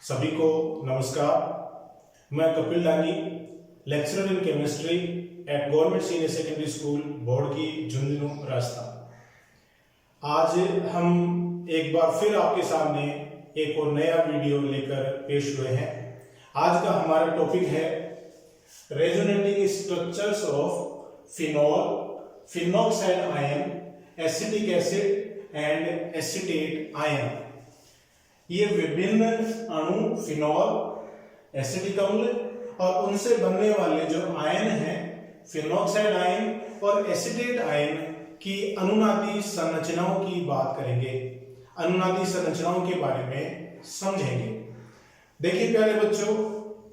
सभी को नमस्कार। मैं Kapil Dani, lecturer in chemistry at government senior secondary school बोर्डकी झुंझुनू राजस्थान। आज हम एक बार फिर आपके सामने एक और नया वीडियो लेकर पेश हुए हैं। आज का हमारा टॉपिक है resonating structures of phenol, phenoxide ion, acetic acid and acetate ion. ये विभिन्न अणु फिनॉल, एसिटिक अम्ल और उनसे बनने वाले जो आयन हैं फिनॉक्साइड आयन और एसीटेट आयन की अनुनादी संरचनाओं की बात करेंगे, अनुनादी संरचनाओं के बारे में समझेंगे। देखिए प्यारे बच्चों,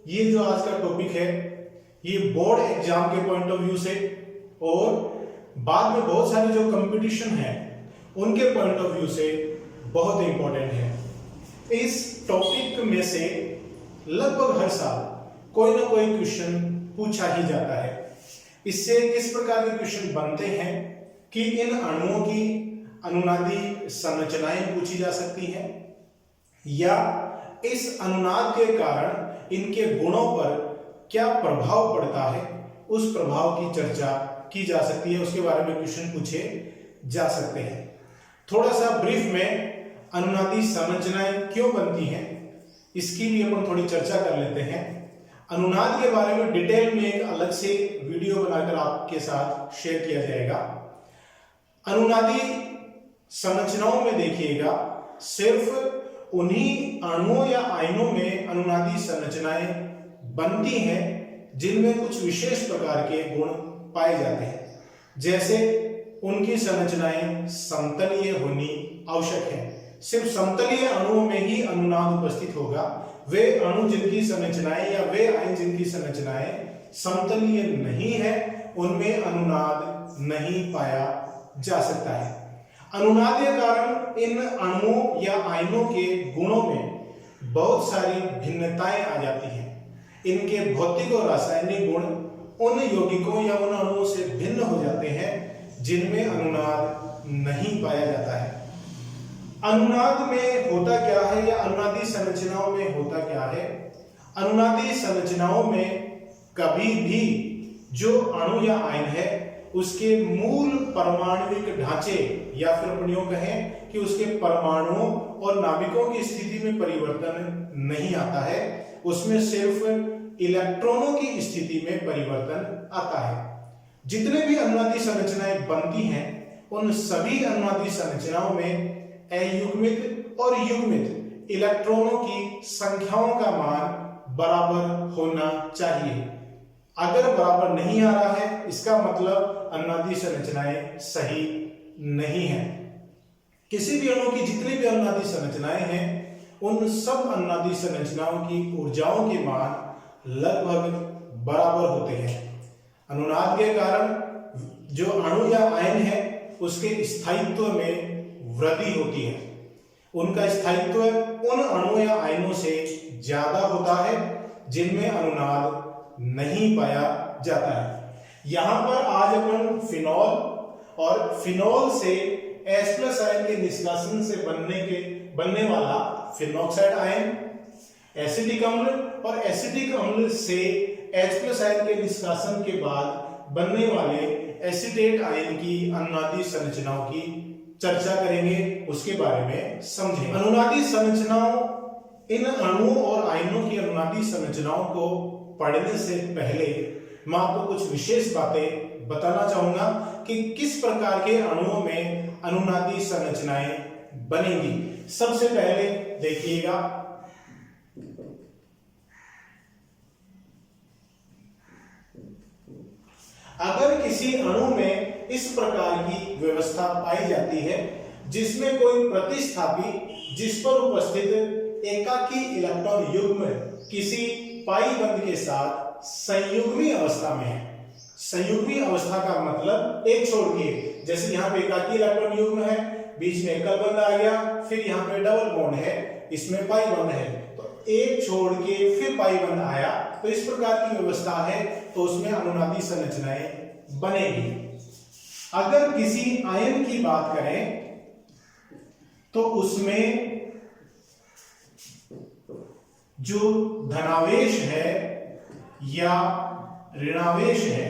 ये जो आज का टॉपिक है ये बोर्ड एग्जाम के पॉइंट ऑफ व्यू से और बाद में बहुत सारे जो कंपटीशन है उनके पॉइंट ऑफ व्यू से बहुत इंपॉर्टेंट है। इस टॉपिक में से लगभग हर साल कोई ना कोई क्वेश्चन पूछा ही जाता है। इससे किस प्रकार के क्वेश्चन बनते हैं कि इन अणुओं की अनुनादी संरचनाएं पूछी जा सकती हैं या इस अनुनाद के कारण इनके गुणों पर क्या प्रभाव पड़ता है, उस प्रभाव की चर्चा की जा सकती है, उसके बारे में क्वेश्चन पूछे जा सकते हैं। थोड़ा सा ब्रीफ में अनुनादी संरचनाएं क्यों बनती हैं इसकी भी अपन थोड़ी चर्चा कर लेते हैं। अनुनाद के बारे में डिटेल में एक अलग से वीडियो बनाकर आपके साथ शेयर किया जाएगा। अनुनादी संरचनाओं में देखिएगा सिर्फ उन्हीं अणुओं या आयनों में अनुनादी संरचनाएं बनती हैं जिनमें कुछ विशेष प्रकार के गुण पाए जाते हैं, जैसे उनकी संरचनाएं समतलीय होनी आवश्यक है। सिर्फ समतलीय अणुओं में ही अनुनाद उपस्थित होगा। वे अणु जिनकी संरचनाएं या वे आयन जिनकी संरचनाएं समतलीय नहीं है उनमें अनुनाद नहीं पाया जा सकता है। अनुनाद के कारण इन अणुओं या आयनों के गुणों में बहुत सारी भिन्नताएं आ जाती हैं। इनके भौतिक और रासायनिक गुण उन यौगिकों या उन अणुओं से भिन्न हो जाते हैं जिनमें अनुनाद नहीं पाया जाता है। अनुनाद में होता क्या है या अनुनादी संरचनाओं में होता क्या है? अनुनादी संरचनाओं में कभी भी जो अणु या आयन है उसके मूल परमाणविक ढांचे या फिर अपन यूं कहें कि उसके परमाणुओं और नाभिकों की स्थिति में परिवर्तन नहीं आता है, उसमें सिर्फ इलेक्ट्रॉनों की स्थिति में परिवर्तन आता है। जितने भी अनुनादी संरचनाएं बनती हैं उन सभी अनुनादी संरचनाओं में अयुग्मित और युग्मित इलेक्ट्रॉनों की संख्याओं का मान बराबर होना चाहिए। अगर बराबर नहीं आ रहा है इसका मतलब अनुनादी संरचनाएं सही नहीं है। किसी भी अणु की जितनी भी अनुनादी संरचनाएं हैं उन सब अनुनादी संरचनाओं की ऊर्जाओं के मान लगभग बराबर होते हैं। अनुनाद के कारण जो अणु या आयन है उसके स्थायित्व में वृद्धि होती है। उनका स्थायित्व उन अणु या आयनों से ज्यादा होता है जिनमें अनुनाद नहीं पाया जाता है। यहां पर आज अपन फिनॉल और फिनॉल से H+ आयन के निष्कासन से बनने वाला फिनॉक्साइड आयन, एसिटिक अम्ल और एसिटिक अम्ल से H+ आयन के निष्कासन के बाद बनने वाले एसीटेट आयन की अनुनादी संरचनाओं की चर्चा करेंगे, उसके बारे में समझेंगे। अनुनादी संरचनाओं, इन अणुओं और आयनों की अनुनादी संरचनाओं को पढ़ने से पहले मैं आपको कुछ विशेष बातें बताना चाहूंगा कि किस प्रकार के अणुओं में अनुनादी संरचनाएं बनेंगी। सबसे पहले देखिएगा, अगर किसी अणु में इस प्रकार की व्यवस्था पाई जाती है जिसमें कोई प्रतिस्थापी जिस पर उपस्थित एकाकी इलेक्ट्रॉन युग्म किसी पाई बंध के साथ संयुग्मी अवस्था में है। संयुग्मी अवस्था का मतलब एक छोड़ के, जैसे यहाँ पे एकाकी इलेक्ट्रॉन युग्म है, बीच में एकल बंध आ गया, फिर यहाँ पे डबल बॉन्ड है, इसमें पाई बंध है, तो एक छोड़ के फिर पाई बंध आया, तो इस प्रकार की व्यवस्था है तो उसमें अनुनादी संरचनाएं बनेगी। अगर किसी आयन की बात करें तो उसमें जो धनावेश है या ऋणावेश है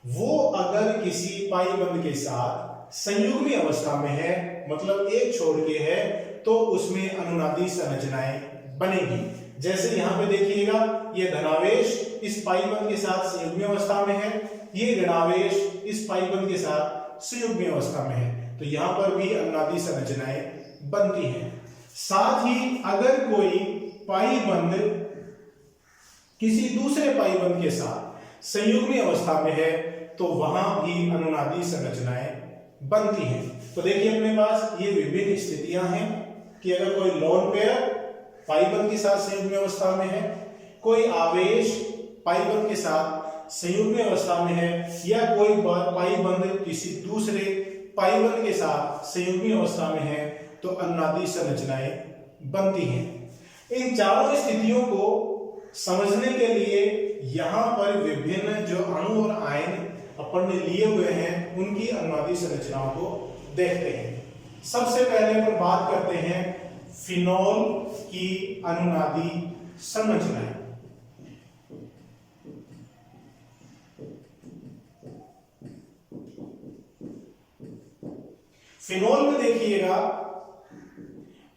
वो अगर किसी पाईबंद के साथ संयुग्मी अवस्था में है, मतलब एक छोड़ के है, तो उसमें अनुनादी संरचनाएं बनेगी। जैसे यहां पे देखिएगा, ये धनावेश इस पाईबंद के साथ संयुग्मी अवस्था में है, ये ऋणावेश इस पाईबंद के साथ संयुग्मी अवस्था में है, तो यहां पर भी अनुनादी संरचनाएं बनती हैं। साथ ही अगर कोई पाईबंद किसी दूसरे पाईबंद के साथ संयुग्मी अवस्था में है तो वहां भी अनुनादी संरचनाएं बनती हैं। तो देखिए अपने पास ये विभिन्न स्थितियां हैं कि अगर कोई लोन पेयर पाईबंद के साथ संयुग्मी अवस्था में है, कोई आवेश पाईबंद के साथ संयुग्मी अवस्था में है, या कोई पाईबंद किसी दूसरे पाईबंद के साथ संयुग्मी अवस्था में है, तो अनुनादी संरचनाएं बनती हैं। इन चारों स्थितियों को समझने के लिए यहां पर विभिन्न जो अणु और आयन अपन ने लिए हुए हैं उनकी अनुनादी संरचनाओं को देखते हैं। सबसे पहले अपन बात करते हैं फिनोल की अनुनादी संरचनाएं। फिनोल में देखिएगा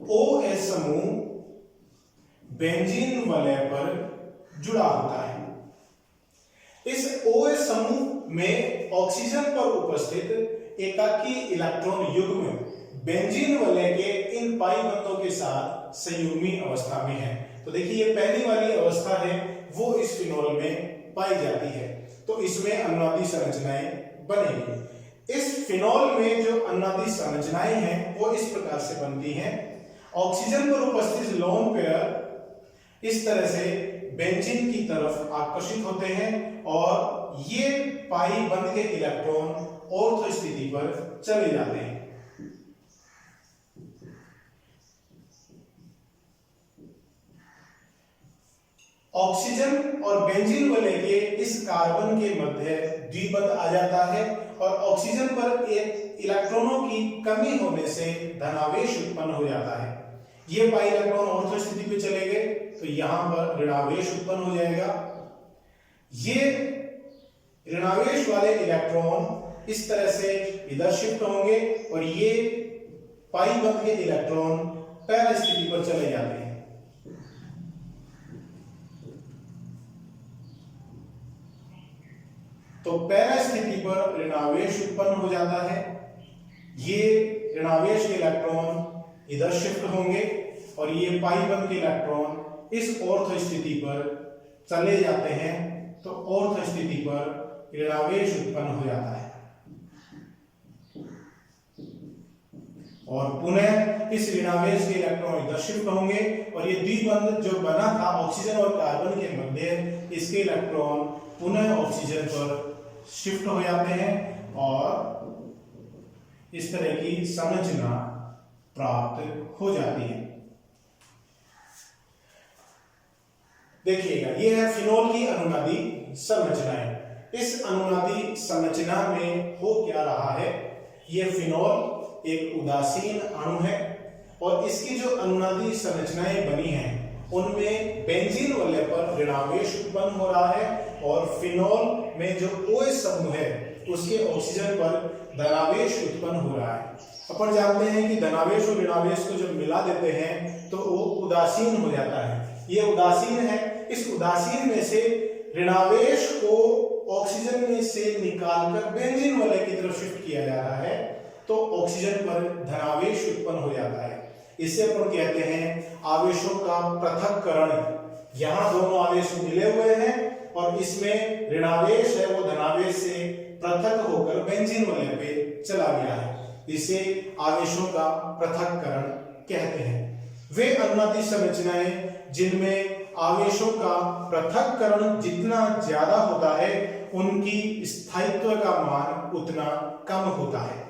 OH समूह बेंजीन वलय पर जुड़ा होता है। इस OH समूह में ऑक्सीजन पर उपस्थित एकाकी इलेक्ट्रॉन युग्म बेंजीन वलय के इन पाईबंधों के साथ संयुग्मी अवस्था में है। तो देखिए ये पहली वाली अवस्था है वो इस फिनोल में पाई जाती है, तो इसमें अनुनादी संरचनाएं बनेगी। इस फिनोल में जो अनुनादी संरचनाएं हैं वो इस प्रकार से बनती हैं। ऑक्सीजन पर उपस्थित लोन पेयर इस तरह से बेंजीन की तरफ आकर्षित होते हैं और ये पाईबंध के इलेक्ट्रॉन ऑर्थो स्थिति पर चले जाते हैं। ऑक्सीजन और बेंजीन वलय के इस कार्बन के मध्य द्विबंध आ जाता है और ऑक्सीजन पर एक इलेक्ट्रॉनों की कमी होने से धनावेश उत्पन्न हो जाता है। ये पाई इलेक्ट्रॉन ऑर्थो स्थिति पे चले गए तो यहां पर ऋणावेश उत्पन्न हो जाएगा। ये ऋणावेश वाले इलेक्ट्रॉन इस तरह से इधर शिफ्ट होंगे और ये पाईबंध के इलेक्ट्रॉन पैरा स्थिति पर चले जाते हैं। तो पैरा स्थिति पर ऋणावेश उत्पन्न हो जाता है। ये ऋणावेश के इलेक्ट्रॉन इधर शिफ्ट होंगे और ये पाईबंध के इलेक्ट्रॉन इस ऑर्थो स्थिति पर चले जाते हैं, तो ऑर्थो स्थिति पर ऋणावेश उत्पन्न हो जाता है और पुनः इस ऋणावेश के इलेक्ट्रॉन इधर शिफ्ट होंगे और ये द्विबंध जो बना था ऑक्सीजन और कार्बन के मध्य, इसके इलेक्ट्रॉन पुनः ऑक्सीजन पर शिफ्ट हो जाते हैं और इस तरह की संरचना प्राप्त हो जाती है। देखिएगा ये है फिनोल की अनुनादी संरचनाएं। इस अनुनादी संरचना में हो क्या रहा है, ये फिनोल एक उदासीन अणु है और इसकी जो अनुनादी संरचनाएं बनी हैं उनमें बेंजीन वलय पर ऋणावेश उत्पन्न हो रहा है और फिनोल में जो OH समूह है उसके ऑक्सीजन पर धनावेश उत्पन्न हो रहा है। अपन जानते हैं कि धनावेश और ऋणावेश को जब मिला देते हैं तो वो उदासीन हो जाता है। ये उदासीन है, इस उदासीन में से ऋणावेश को ऑक्सीजन में से निकालकर बेंजीन वलय की तरफ शिफ्ट किया जा रहा है, तो ऑक्सीजन पर धनावेश उत्पन्न हो जाता है। इसे अपन कहते हैं आवेशों का पृथक्करण। यहाँ दोनों आवेश मिले हुए हैं और इसमें ऋणावेश है वो धनावेश से पृथक होकर बेंजीन वलय पे चला गया है, इसे आवेशों का पृथक्करण कहते हैं। वे अनुनादी संरचनाएं जिनमें आवेशों का पृथक्करण जितना ज्यादा होता है उनकी स्थायित्व का मान उतना कम होता है।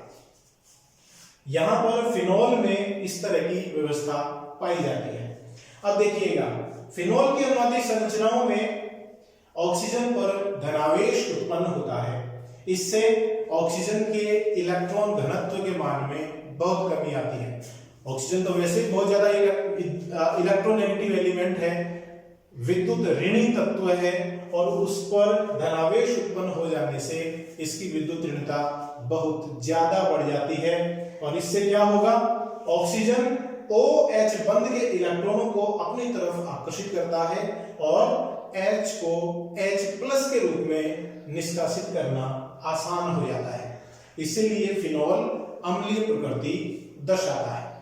यहां पर फिनोल में इस तरह की व्यवस्था पाई जाती है। अब देखिएगा फिनोल की अनुनादी संरचनाओं में ऑक्सीजन पर धनावेश उत्पन्न होता है, इससे ऑक्सीजन के इलेक्ट्रॉन घनत्व के मान में बहुत कमी आती है। ऑक्सीजन तो वैसे ही बहुत ज्यादा इलेक्ट्रोनेगेटिव एलिमेंट है, विद्युत ऋणी तत्व है और उस पर धनावेश उत्पन्न हो जाने से इसकी विद्युत ऋणता बहुत ज्यादा बढ़ जाती है और इससे क्या होगा, ऑक्सीजन OH बंध के इलेक्ट्रॉनों को अपनी तरफ आकर्षित करता है और H को H+ के रूप में निष्कासित करना आसान हो जाता है, इसीलिए फिनॉल अम्लीय प्रकृति दर्शाता है।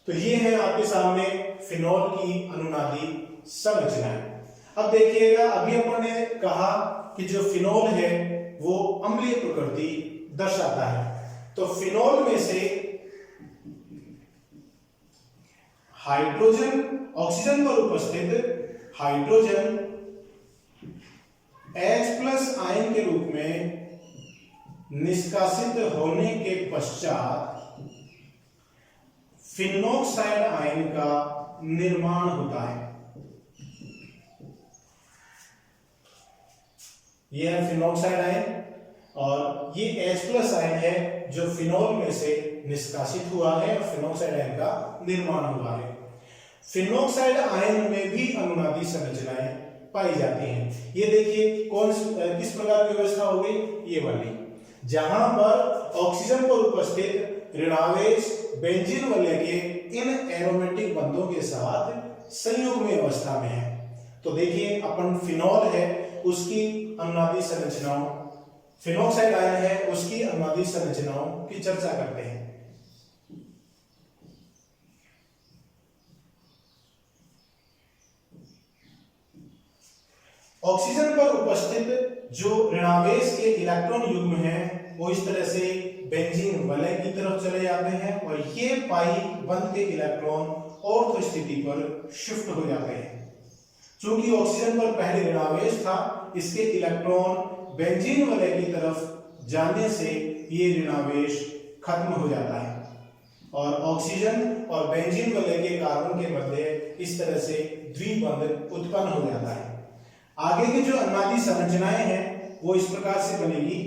तो ये है आपके सामने फिनॉल की अनुनादी संरचनाएं। अब देखिएगा, अभी अपन ने कहा कि जो फिनॉल है वो अम्लीय प्रकृति दर्शाता है, तो फिनॉल में से हाइड्रोजन ऑक्सीजन पर उपस्थित हाइड्रोजन H+ आयन के रूप में निष्कासित होने के पश्चात फिनोक्साइड आयन का निर्माण होता है। यह है फिनोक्साइड आयन और ये H+ आयन है जो फिनॉल में से निष्कासित हुआ है और फिनोक्साइड आयन का निर्माण हुआ है। फिनोक्साइड आयन में भी अनुनादी संरचनाएं पाई जाती हैं। ये देखिए किस प्रकार की व्यवस्था हो गई, ये वाली, जहां पर ऑक्सीजन पर उपस्थित ऋणावेश बेंजीन वलय के इन एरोमेटिक बंधों के साथ संयुग्म अवस्था में है। तो देखिए अपन फिनॉल है उसकी अनुनादी संरचनाओं, फिनोक्साइड आयन है उसकी अनुनादी संरचनाओं की चर्चा करते हैं। ऑक्सीजन पर उपस्थित जो ऋणावेश के इलेक्ट्रॉन युग्म हैं वो इस तरह से बेंजीन वलय की तरफ चले जाते हैं और ये पाई बंध के इलेक्ट्रॉन ऑर्थो स्थिति पर शिफ्ट हो जाते हैं। चूंकि ऑक्सीजन पर पहले ऋणावेश था, इसके इलेक्ट्रॉन बेंजीन वलय की तरफ जाने से ये ऋणावेश खत्म हो जाता है और ऑक्सीजन और बेंजीन वलय के कार्बन के मध्य इस तरह से द्विबंध उत्पन्न हो जाता है। आगे की जो अनुनादी संरचनाएं हैं वो इस प्रकार से बनेगी,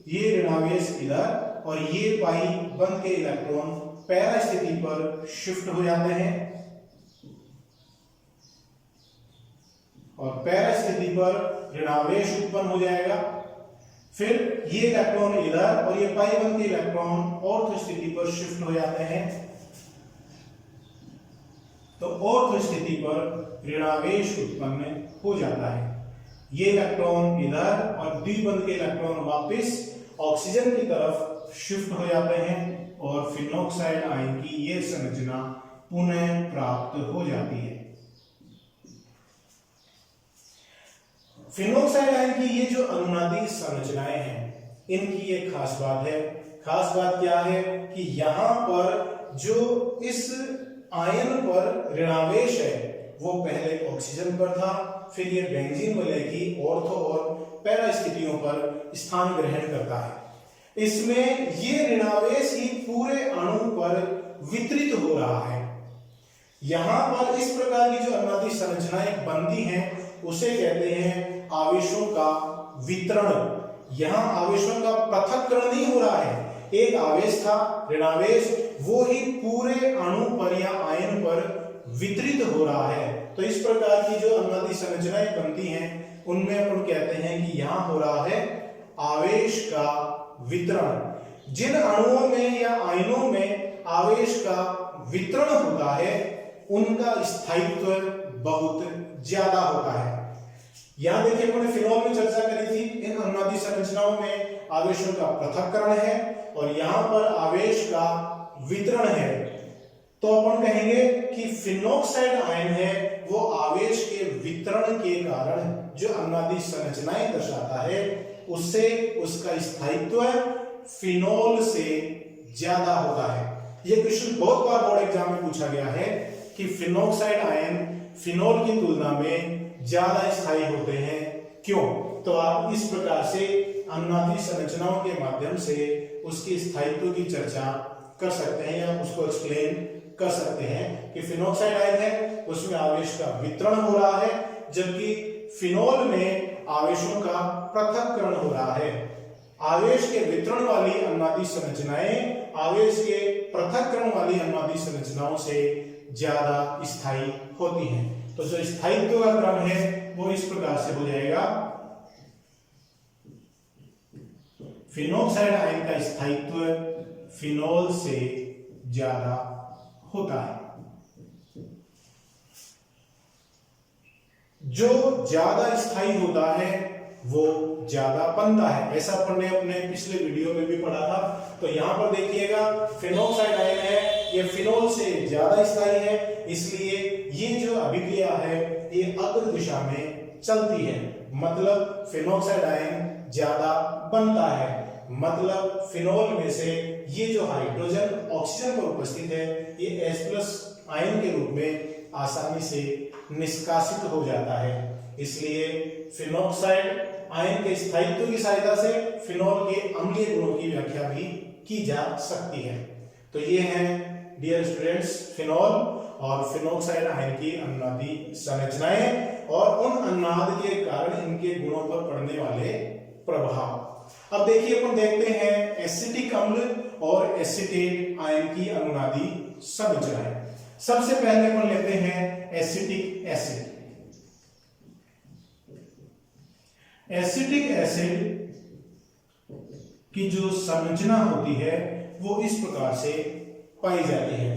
ये ऋणावेश इधर और ये पाई बंध के इलेक्ट्रॉन पैरा स्थिति पर शिफ्ट हो जाते हैं और पैरा स्थिति पर ऋणावेश उत्पन्न हो जाएगा। फिर ये इलेक्ट्रॉन इधर और ये पाई बंध के इलेक्ट्रॉन ऑर्थो स्थिति पर शिफ्ट हो जाते हैं, तो ऑर्थो स्थिति पर ऋणावेश उत्पन्न हो जाता है। ये इलेक्ट्रॉन इधर और द्विबंध के इलेक्ट्रॉन वापस ऑक्सीजन की तरफ शिफ्ट हो जाते हैं और फिनोक्साइड आयन की ये संरचना पुनः प्राप्त हो जाती है। फिनोक्साइड आयन की ये जो अनुनादी संरचनाएं हैं इनकी एक खास बात है। खास बात क्या है कि यहां पर जो इस आयन पर ऋणावेश है वो पहले ऑक्सीजन पर था, फिर ये बेंजीन वलय की ऑर्थो और पैरा स्थितियों पर स्थान ग्रहण करता है। इसमें ये ऋणावेश ही पूरे अणु पर वितरित हो रहा है। यहां पर इस प्रकार की जो अनुनादी संरचनाएं बनती हैं उसे कहते हैं आवेशों का वितरण। यहां आवेशों का पृथक्करण नहीं हो रहा है, एक आवेश था ऋणावेश, वो ही पूरे अणु पर या आयन पर वितरित हो रहा है। तो इस प्रकार की जो अनुनादी संरचनाएं बनती हैं उनमें अपन कहते हैं कि यहां हो रहा है आवेश का वितरण। जिन अणुओं में या आयनों में आवेश का वितरण होता है उनका स्थायित्व बहुत ज्यादा होता है। यहां देखिए अपने फिनॉल में चर्चा करी थी, इन अनुनादी संरचनाओं में आवेशों का पृथक्करण है और यहां पर आवेश का वितरण है। तो अपन कहेंगे कि फिनोक्साइड आयन है वो आवेश के वितरण के कारण जो अनुनादी संरचनाएं दर्शाता है उससे उसका स्थायित्व फिनॉल से ज्यादा होता है। ये क्वेश्चन बहुत बार बोर्ड एग्जाम में पूछा गया है कि फिनोक्साइड आयन फिनॉल की तुलना में ज्यादा स्थायी होते हैं, क्यों? तो आप इस प्रकार से अनुनादी संरचनाओं के माध्यम से उसकी स्थायित्व की चर्चा कर सकते हैं या उसको एक्सप्लेन कर सकते हैं कि फिनोक्साइड आयन है उसमें आवेश का वितरण हो रहा है जबकि फिनॉल में आवेशों का पृथक्करण हो रहा है। आवेश के वितरण वाली अनुनादी संरचनाएं आवेश के पृथक्करण वाली अनुनादी संरचनाओं से ज्यादा स्थायी होती हैं। तो जो स्थायित्व का क्रम है वो इस प्रकार से हो जाएगा, फिनोक्साइड आयन का स्थायित्व फिनोल से ज्यादा होता है। जो ज्यादा स्थायी होता है वो ज्यादा बनता है, ऐसा हमने अपने पिछले वीडियो में भी पढ़ा था। तो यहां पर देखिएगा फिनोक्साइड आयन है, ये फिनोल से ज्यादा स्थायी है, इसलिए ये जो अभिक्रिया है ये अग्र दिशा में चलती है, मतलब फिनोक्साइड आयन ज्यादा बनता है। मतलब फिनोल में से ये जो हाइड्रोजन ऑक्सीजन पर उपस्थित है ये H+ आयन के रूप में आसानी से निष्कासित हो जाता है। इसलिए फिनोक्साइड आयन के स्थायित्व की सहायता से फिनोल के अम्लीय गुणों की व्याख्या भी की जा सकती है। तो ये है डियर स्टूडेंट्स फिनोल और फिनोक्साइड आयन की अनुनादी संरचनाएं और उन अनुनाद के कारण इनके गुणों पर पड़ने वाले प्रभाव। अब देखिए अपन देखते हैं एसिटिक अम्ल और एसीटेट आयन की अनुनादी संरचनाएं। सबसे पहले अपन लेते हैं एसिटिक एसिड। एसिटिक एसिड की जो संरचना होती है वो इस प्रकार से पाई जाती है।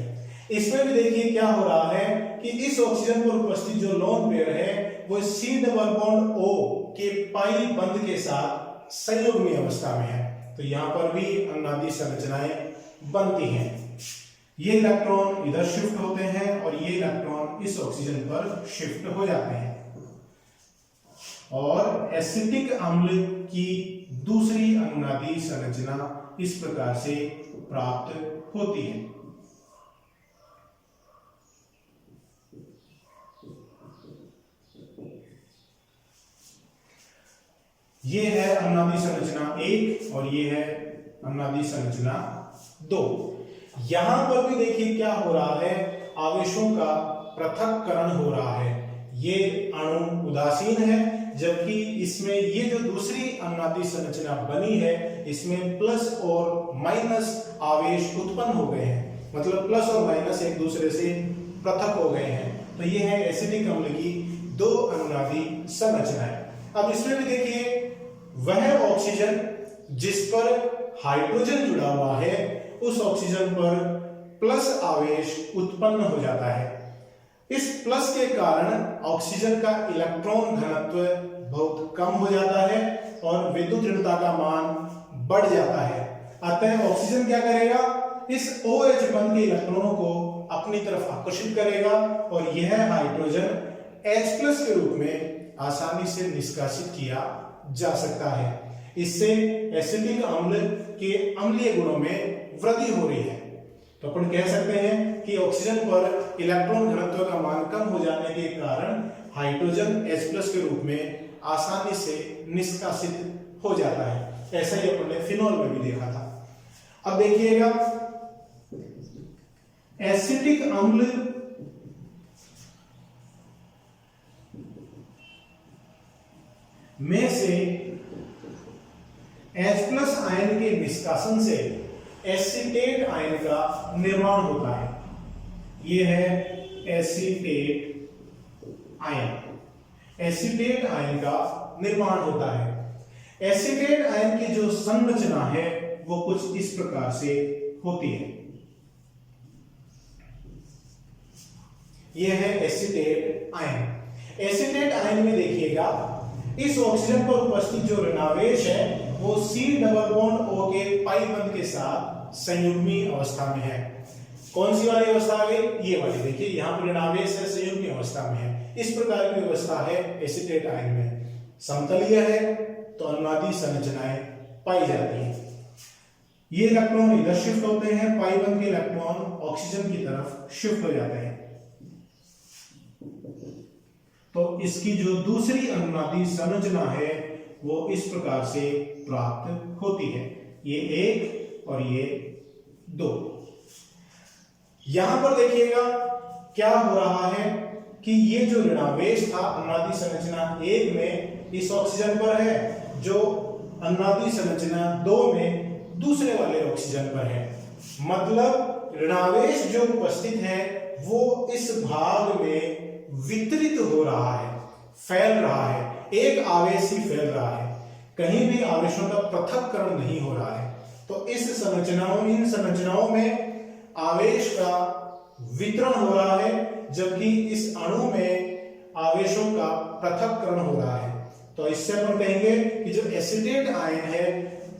इसमें भी देखिए क्या हो रहा है कि इस ऑक्सीजन पर उपस्थित जो लोन पेयर है वो C≡O के पाई बंध के साथ संयुग्मी अवस्था में है। तो यहां पर भी अनुनादी संरचनाएं बनती हैं। ये इलेक्ट्रॉन इधर शिफ्ट होते हैं और ये इलेक्ट्रॉन इस ऑक्सीजन पर शिफ्ट हो जाते हैं और एसिटिक अम्ल की दूसरी अनुनादी संरचना इस प्रकार से प्राप्त होती है। ये है अनुनादी संरचना 1 और ये है अनुनादी संरचना 2। यहां पर भी देखिए क्या हो रहा है, आवेशों का पृथक्करण हो रहा है। ये अणु उदासीन है, जबकि इसमें ये जो दूसरी अनुनादी संरचना बनी है इसमें प्लस और माइनस आवेश उत्पन्न हो गए हैं, मतलब प्लस और माइनस एक दूसरे से पृथक हो गए हैं। तो ये है एसिटिक अम्ल की 2 अनुनादी संरचनाएं। अब इसमें भी देखिए वह ऑक्सीजन जिस पर हाइड्रोजन जुड़ा हुआ है उस ऑक्सीजन पर प्लस आवेश उत्पन्न हो जाता है। इस प्लस के कारण ऑक्सीजन का इलेक्ट्रॉन घनत्व बहुत कम हो जाता है और विद्युत ऋणता का मान बढ़ जाता है। अतः ऑक्सीजन क्या करेगा, इस OH बंध के इलेक्ट्रॉनों को अपनी तरफ आकर्षित करेगा और यह हाइड्रोजन H+ के रूप में आसानी से निष्कासित किया जा सकता है। इससे एसिटिक अम्ल के अम्लीय गुणों में वृद्धि हो रही है। तो अपन कह सकते हैं कि ऑक्सीजन पर इलेक्ट्रॉन घनत्व का मान कम हो जाने के कारण हाइड्रोजन H+ के रूप में आसानी से निष्कासित हो जाता है। ऐसा ही अपन ने फिनोल में भी देखा था। अब देखिएगा एसिटिक अम्ल में से H+ आयन के निष्कासन से एसीटेट आयन का निर्माण होता है। यह है एसीटेट आयन। एसीटेट आयन का निर्माण होता है। एसीटेट आयन की जो संरचना है वो कुछ इस प्रकार से होती है। यह है एसीटेट आयन। एसीटेट आयन में देखिएगा इस ऑक्सीजन पर उपस्थित जो ऋणावेश है वो C≡O के पाई बंध के साथ संयुग्मी अवस्था में है। कौन सी वाली अवस्था आ गई, ये वाली। देखिए यहां पर ऋणावेश है, संयुग्मी अवस्था में है। इस प्रकार की व्यवस्था है एसीटेट आयन में। समतलीय है तो अनुनादी संरचनाएं पाई जाती हैं। ये इलेक्ट्रॉन इधर शिफ्ट होते हैं, पाई बंध के इलेक्ट्रॉन ऑक्सीजन की तरफ शिफ्ट हो जाते हैं। तो इसकी जो दूसरी अनुनादी संरचना है वो इस प्रकार से प्राप्त होती है। ये 1 और ये 2। यहां पर देखिएगा क्या हो रहा है कि ये जो ऋणावेश था अनुनादी संरचना 1 में इस ऑक्सीजन पर है, जो अनुनादी संरचना 2 में दूसरे वाले ऑक्सीजन पर है। मतलब ऋणावेश जो उपस्थित है वो इस भाग में वितरित हो रहा है, फैल रहा है, एक आवेश ही फैल रहा है, कहीं भी आवेशों का पृथक्करण नहीं हो रहा है। तो इन संरचनाओं में आवेश का वितरण हो रहा है, जबकि इस अणु में आवेशों का पृथक्करण हो रहा है। तो इससे अपन कहेंगे कि जो एसिटेट आयन है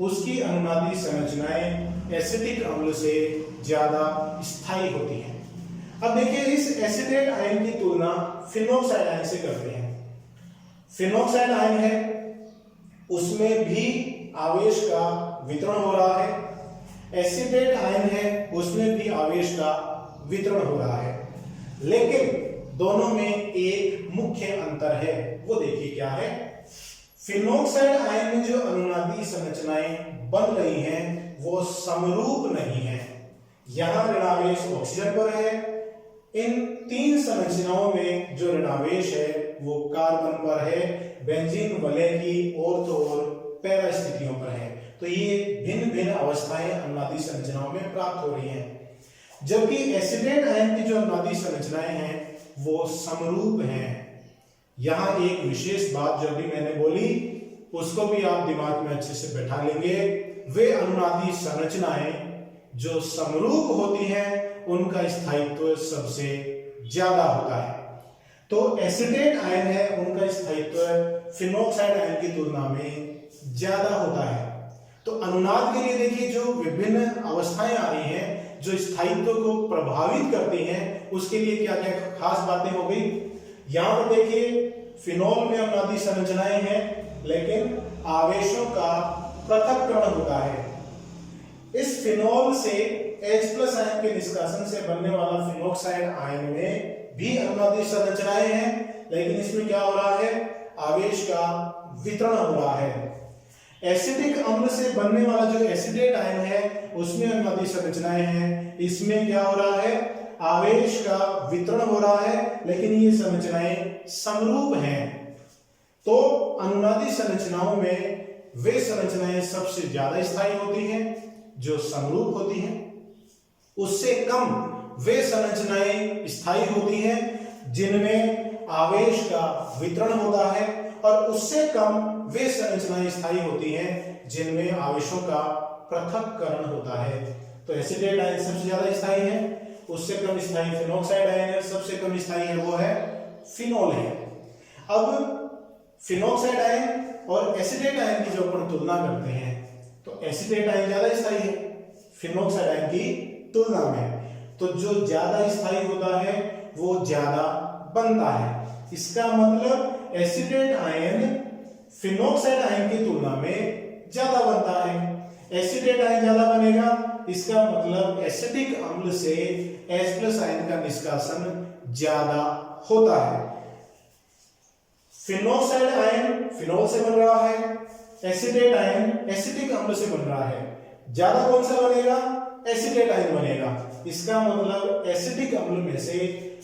उसकी अनुनादी संरचनाएं एसिटिक अम्ल से ज्यादा स्थायी होती हैं। अब देखिए, इस एसिटेट आयन की तुलना फिनोक्साइड आयन से करते हैं। फिनोक्साइड आयन है, उसमें भी आवेश का वितरण हो रहा है। एसिटेट आयन है, उसमें भी आवेश का वितरण हो रहा है, लेकिन दोनों में एक मुख्य अंतर है। वो देखिए क्या है। फिनोक्साइड आयन में जो अनुनादी संरचनाएं बन रही हैं वो समरूप नहीं है। यहां ऋणावेश ऑक्सीजन पर है, इन तीन संरचनाओं में जो ऋणावेश है वो कार्बन पर है, बेंजीन वलय की ऑर्थो और पैरा स्थितियों पर है। तो ये भिन्न भिन्न अवस्थाएं अनुनादी संरचनाओं में प्राप्त हो रही हैं। जबकि एसिटेट आयन की जो अनुनादी संरचनाएं हैं वो समरूप हैं। यहां एक विशेष बात जो अभी मैंने बोली उसको भी आप दिमाग में अच्छे से बैठा लेंगे। वे अनुनादी संरचनाएं जो समरूप होती हैं उनका स्थायित्व सबसे ज्यादा होता है। तो एसिटेट आयन है, उनका स्थायित्व फिनोक्साइड आयन की तुलना में ज्यादा होता है। तो अनुनाद के लिए देखिए जो विभिन्न अवस्थाएं आ रही हैं जो स्थायित्व को प्रभावित करती हैं, उसके लिए क्या क्या खास बातें हो गई। यहां पर देखिए फिनोल में अनुनादी संरचनाएं हैं, लेकिन आवेशों का पृथक्करण होता है। इस फिनोल से H+ आयन के निष्कासन से बनने वाला फिनोक्साइड आयन में भी अनुनादी संरचनाएं हैं, लेकिन इसमें क्या हो रहा है, आवेश का वितरण हो रहा है। एसिटिक अम्ल से बनने वाला जो एसिटेट आयन है उसमें अनुनादी संरचनाएं हैं, इसमें क्या हो रहा है, आवेश का वितरण हो रहा है, लेकिन ये संरचनाएं समरूप हैं। तो अनुनादी संरचनाओं में वे संरचनाएं सबसे ज्यादा स्थायी होती हैं जो समरूप होती हैं, उससे कम वे संरचनाएं स्थायी होती हैं जिनमें आवेश का वितरण होता है, और उससे कम वे संरचनाएं स्थायी होती हैं जिनमें आवेशों का पृथक्करण होता है। तो एसिटेट आयन सबसे ज्यादा स्थायी है, उससे कम स्थायी फिनोक्साइड आयन है, सबसे कम स्थायी है वो है फिनोल है। अब फिनोक्साइड आयन और एसिटेट आयन की जो अपन तुलना करते हैं तो एसिटेट आयन ज्यादा स्थायी है फिनोक्साइड आयन की तुलना में। तो जो ज्यादा स्थायी होता है वो ज्यादा बनता है। इसका मतलब एसिटेट आयन फिनोक्साइड आयन की तुलना में ज्यादा बनता है। एसिटेट आयन ज्यादा बनेगा, इसका मतलब एसिटिक अम्ल से H+ आयन का निष्कासन ज्यादा होता है। फिनोक्साइड आयन फिनोल से बन रहा है, एसिटेट आयन एसिटिक अम्ल से बन रहा है। ज्यादा कौन सा बनेगा, एसिटेट आयन बनेगा। इसका मतलब एसिटिक अम्ल में से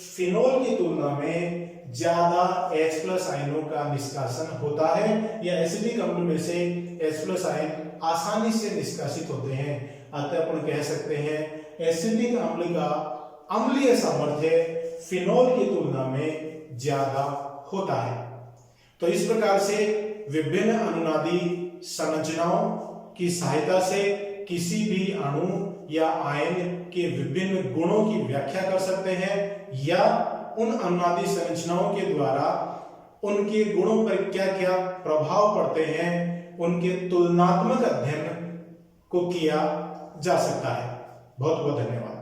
फिनोल की तुलना में ज्यादा H+ आयनों का निष्कासन होता है, या एसिटिक अम्ल में से H+ आयन आसानी से निष्कासित होते हैं। अतः अपन कह सकते हैं एसिटिक अम्ल का अम्लीय सामर्थ्य फिनोल की तुलना में ज्यादा होता है। तो इस प्रकार से विभिन्न अनुनादी संरचनाओं की सहायता से किसी भी अणु या आयन के विभिन्न गुणों की व्याख्या कर सकते हैं, या उन अनुनादी संरचनाओं के द्वारा उनके गुणों पर क्या क्या प्रभाव पड़ते हैं उनके तुलनात्मक अध्ययन को किया जा सकता है। बहुत बहुत धन्यवाद।